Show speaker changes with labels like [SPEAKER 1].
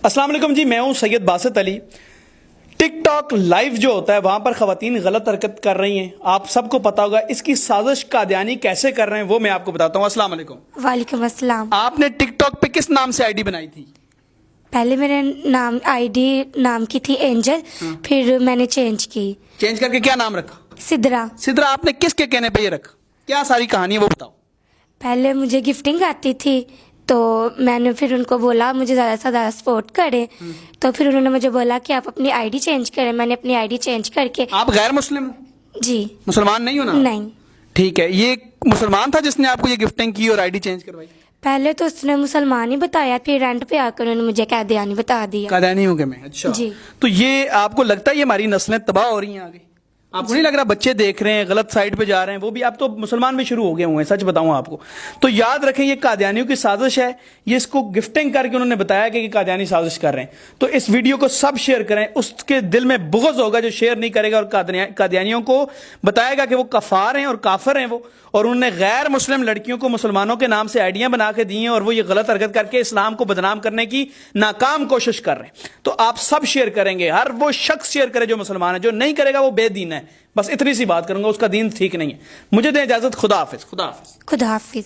[SPEAKER 1] अस्सलाम वालेकुम जी, मैं हूं Syed Basit Ali. Tick tock live जो होता है वहां पर खवातीन गलत हरकत कर रही हैं, आप सबको पता होगा। इसकी साजिश कादियानी कैसे कर रहे हैं वो मैं आपको बताता हूं। अस्सलाम वालेकुम।
[SPEAKER 2] वालेकुम अस्सलाम।
[SPEAKER 1] आपने टिक टॉक पे किस नाम से आईडी बनाई थी?
[SPEAKER 2] पहले मेरे नाम आईडी नाम की थी एंजल, फिर मैंने चेंज की।
[SPEAKER 1] चेंज करके क्या नाम रखा?
[SPEAKER 2] सिद्रा।
[SPEAKER 1] सिद्रा, आपने किसके कहने पे ये रखा? क्या सारी कहानी है वो बताओ।
[SPEAKER 2] पहले मुझे गिफ्टिंग आती थी तो मैंने फिर उनको बोला मुझे ज़्यादा से ज़्यादा सपोर्ट करें, तो फिर उन्होंने मुझे बोला कि आप अपनी आईडी चेंज करें। मैंने अपनी आईडी चेंज करके।
[SPEAKER 1] आप गैर मुस्लिम हो?
[SPEAKER 2] जी।
[SPEAKER 1] मुसलमान नहीं हो ना?
[SPEAKER 2] नहीं।
[SPEAKER 1] ठीक है, ये मुसलमान था जिसने आपको ये गिफ्टिंग की और आईडी चेंज करवाई?
[SPEAKER 2] पहले तो उसने मुसलमान ही बताया, फिर रेंट पे आकर उन्होंने मुझे कादियानी बता दिया।
[SPEAKER 1] कादियानी हो गए मैं? अच्छा
[SPEAKER 2] जी।
[SPEAKER 1] तो ये आपको लगता है ये हमारी नस्लें तबाह हो रही हैं आगे? आपको नहीं लग रहा बच्चे देख रहे हैं, गलत साइड पे जा रहे हैं, वो भी आप तो मुसलमान भी शुरू हो गए हुए हैं, सच बताऊं आपको। तो याद रखें ये कादियानियों की साजिश है। ये इसको गिफ्टिंग करके उन्होंने बताया कि कादियानी साजिश कर रहे हैं। तो इस वीडियो को सब शेयर करें। उसके दिल में बुग़्ज़ होगा जो शेयर नहीं करेगा और कादियानियों को बताएगा कि वो कफार हैं और काफिर हैं वो, और उन्होंने गैर मुस्लिम लड़कियों को मुसलमानों के नाम से आइडियां बना के दी हैं और वो ये गलत हरकत करके इस्लाम को बदनाम करने की नाकाम कोशिश कर रहे हैं। तो आप सब शेयर करेंगे, हर वो शख्स शेयर करे जो मुसलमान है। जो नहीं करेगा वो बेदीन है। बस इतनी सी बात करूंगा, उसका दीन ठीक नहीं है। मुझे दें इजाजत। खुदा हाफिज। खुदा हाफिज।
[SPEAKER 2] खुदा हाफिज।